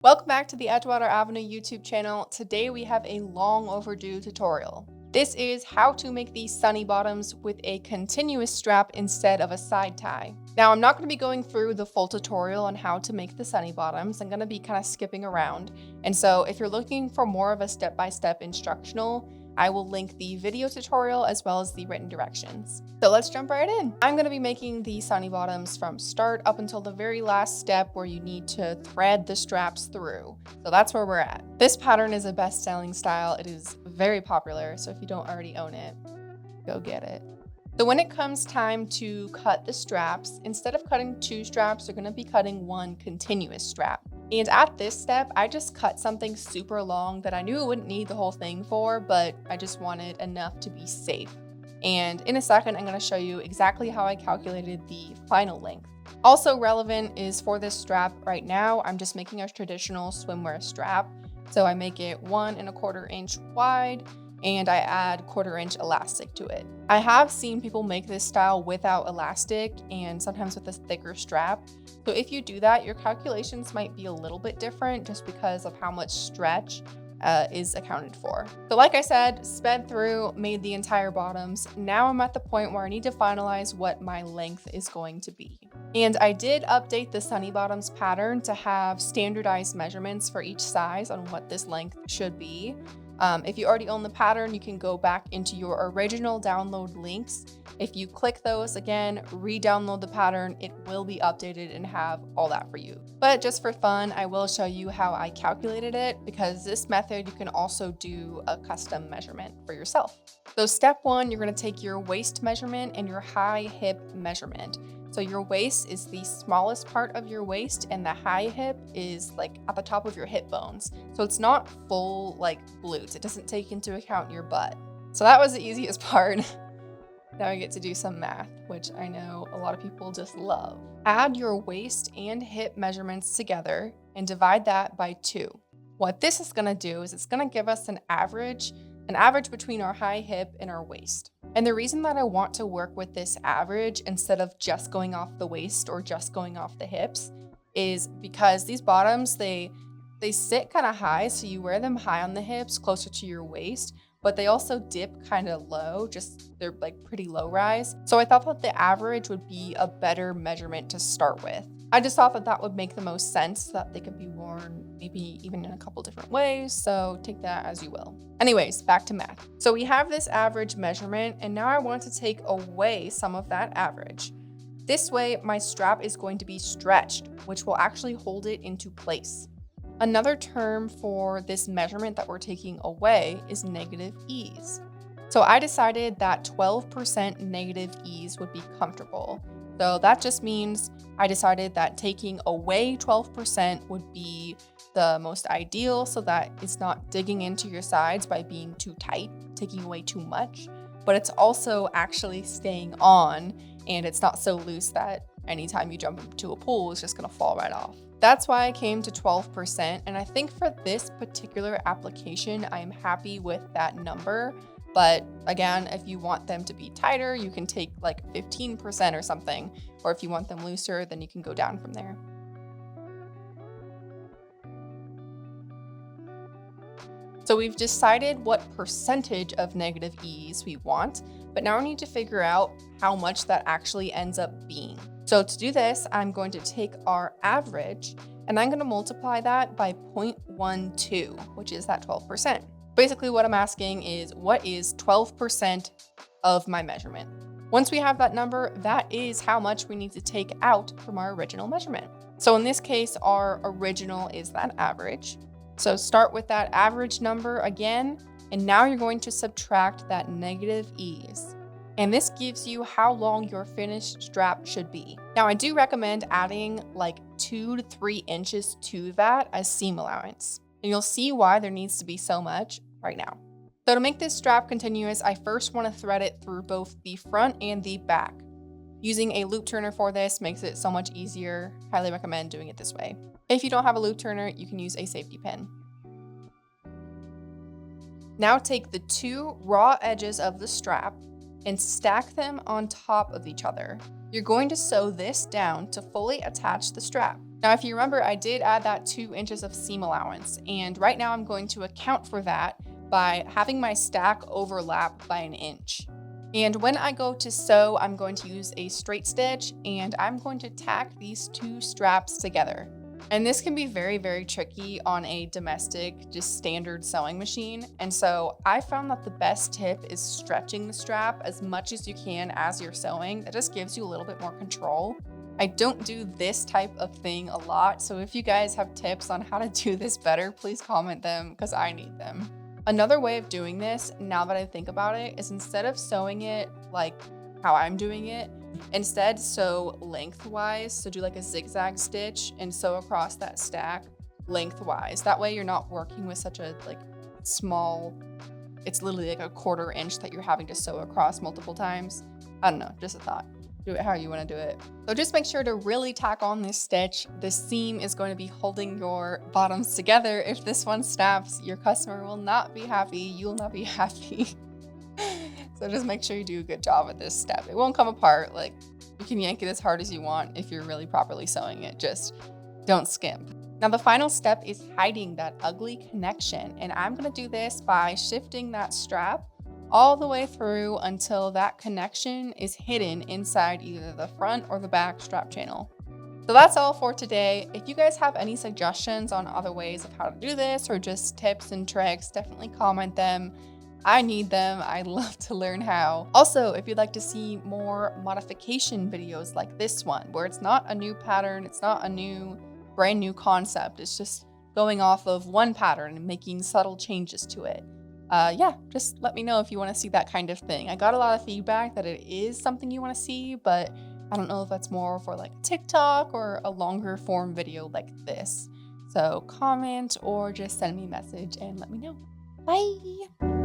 Welcome back to the Edgewater Avenue YouTube channel. Today we have a long overdue tutorial. This is how to make these sunny bottoms with a continuous strap instead of a side tie. Now I'm not going to be going through the full tutorial on how to make the sunny bottoms. I'm going to be kind of skipping around. And so if you're looking for more of a step-by-step instructional, I will link the video tutorial as well as the written directions. So let's jump right in. I'm going to be making the sunny bottoms from start up until the very last step where you need to thread the straps through. So that's where we're at. This pattern is a best-selling style. It is very popular, so if you don't already own it, go get it. So when it comes time to cut the straps, instead of cutting two straps, you're going to be cutting one continuous strap. And at this step, I just cut something super long that I knew I wouldn't need the whole thing for, but I just wanted enough to be safe. And in a second, I'm going to show you exactly how I calculated the final length. Also relevant is for this strap right now, I'm just making a traditional swimwear strap. So I make it 1 1/4 inch wide and I add 1/4 inch elastic to it. I have seen people make this style without elastic and sometimes with a thicker strap. So if you do that, your calculations might be a little bit different just because of how much stretch is accounted for. So like I said, sped through, made the entire bottoms. Now I'm at the point where I need to finalize what my length is going to be. And I did update the Sunny Bottoms pattern to have standardized measurements for each size on what this length should be. If you already own the pattern, you can go back into your original download links. If you click those again, re-download the pattern, it will be updated and have all that for you. But just for fun, I will show you how I calculated it because this method, you can also do a custom measurement for yourself. So step 1, you're gonna take your waist measurement and your high hip measurement. So your waist is the smallest part of your waist and the high hip is like at the top of your hip bones. So it's not full like glutes. It doesn't take into account your butt. So that was the easiest part. Now I get to do some math, which I know a lot of people just love. Add your waist and hip measurements together and divide that by 2. What this is gonna do is it's gonna give us an average between our high hip and our waist. And the reason that I want to work with this average instead of just going off the waist or just going off the hips is because these bottoms, they sit kind of high. So you wear them high on the hips, closer to your waist, but they also dip kind of low, they're like pretty low rise. So I thought that the average would be a better measurement to start with. I just thought that that would make the most sense, that they could be worn maybe even in a couple different ways. So take that as you will. Anyways, back to math. So we have this average measurement and now I want to take away some of that average. This way my strap is going to be stretched, which will actually hold it into place. Another term for this measurement that we're taking away is negative ease. So I decided that 12% negative ease would be comfortable. So that just means I decided that taking away 12% would be the most ideal so that it's not digging into your sides by being too tight, taking away too much, but it's also actually staying on and it's not so loose that anytime you jump into a pool, it's just gonna fall right off. That's why I came to 12%. And I think for this particular application, I am happy with that number. But again, if you want them to be tighter, you can take like 15% or something. Or if you want them looser, then you can go down from there. So we've decided what percentage of negative ease we want, but now we need to figure out how much that actually ends up being. So to do this, I'm going to take our average and I'm going to multiply that by 0.12, which is that 12%. Basically what I'm asking is, what is 12% of my measurement? Once we have that number, that is how much we need to take out from our original measurement. So in this case, our original is that average. So start with that average number again, and now you're going to subtract that negative ease. And this gives you how long your finished strap should be. Now I do recommend adding like 2 to 3 inches to that as seam allowance. And you'll see why there needs to be so much right now. So to make this strap continuous, I first want to thread it through both the front and the back. Using a loop turner for this makes it so much easier. Highly recommend doing it this way. If you don't have a loop turner, you can use a safety pin. Now take the 2 raw edges of the strap and stack them on top of each other. You're going to sew this down to fully attach the strap. Now, if you remember, I did add that 2 inches of seam allowance, and right now I'm going to account for that by having my stack overlap by an inch. And when I go to sew, I'm going to use a straight stitch and I'm going to tack these 2 straps together. And this can be very, very tricky on a domestic, just standard sewing machine. And so I found that the best tip is stretching the strap as much as you can as you're sewing. That just gives you a little bit more control. I don't do this type of thing a lot, so if you guys have tips on how to do this better, please comment them because I need them. Another way of doing this, now that I think about it, is instead of sewing it like how I'm doing it, instead sew lengthwise. So do like a zigzag stitch and sew across that stack lengthwise. That way you're not working with such a like small, it's literally like a 1/4 inch that you're having to sew across multiple times. I don't know, just a thought. Do it how you want to do it. So just make sure to really tack on this stitch. The seam is going to be holding your bottoms together. If this one snaps, your customer will not be happy. You'll not be happy. So just make sure you do a good job at this step. It won't come apart. Like, you can yank it as hard as you want if you're really properly sewing it. Just don't skimp. Now the final step is hiding that ugly connection. And I'm going to do this by shifting that strap all the way through until that connection is hidden inside either the front or the back strap channel. So that's all for today. If you guys have any suggestions on other ways of how to do this or just tips and tricks, definitely comment them. I need them. I'd love to learn how. Also, if you'd like to see more modification videos like this one, where it's not a new pattern, it's not a brand new concept, it's just going off of one pattern and making subtle changes to it. Yeah, just let me know if you want to see that kind of thing. I got a lot of feedback that it is something you want to see, but I don't know if that's more for like TikTok or a longer form video like this. So comment or just send me a message and let me know. Bye!